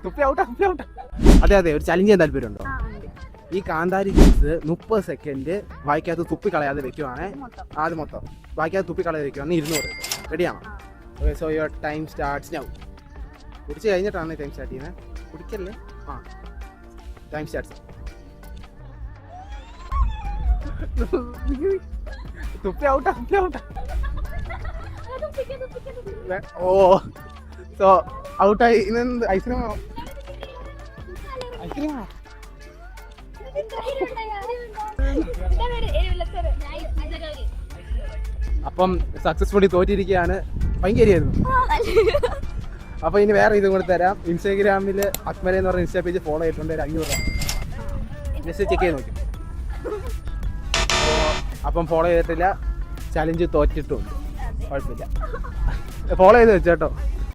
തുപ്പി ഔട്ടാ. അതെ അതെ, ഒരു ചലഞ്ച് ചെയ്യാൻ താല്പര്യമുണ്ടോ? ഈ കാന്താരി ജ്യൂസ് 30 സെക്കൻഡ് വായിക്കകത്ത് തുപ്പി കളയാതെ വെക്കുവാണേ. ആദ്യം മൊത്തം വായിക്കകത്ത് തുപ്പി കളയാതെ വെക്കുവാണെങ്കിൽ 200. റെഡിയാണോ? Okay, so your time starts now. കുടിച്ച് കഴിഞ്ഞിട്ടാണ് ടൈം സ്റ്റാർട്ട് ചെയ്യുന്നത്. കുടിക്കല്ലേ? ആ, ടൈം സ്റ്റാർട്ട്സ്. തുപ്പി ഔട്ടാ. ഓ, സോ ഔട്ടായി. ഇന്നെന്ത് ഐസ്ക്രീമാണോ? അപ്പം സക്സസ്ഫുള്ളി തോറ്റിരിക്കുകയാണ്. ഭയങ്കരമായിരുന്നു. അപ്പൊ ഇനി വേറെ ഇതും കൂടെ തരാം. ഇൻസ്റ്റാഗ്രാമിൽ അക്മല എന്ന് പറഞ്ഞ ഇൻസ്റ്റാ പേജ് ഫോളോ ചെയ്തിട്ടുണ്ട്. 500 മെസ്സേജ് ചെക്ക് ചെയ്ത് നോക്കി. അപ്പം ഫോളോ ചെയ്തിട്ടില്ല, ചലഞ്ച് തോറ്റിട്ടുണ്ട്. കുഴപ്പമില്ല, ഫോളോ ചെയ്ത് വെച്ചേട്ടോ.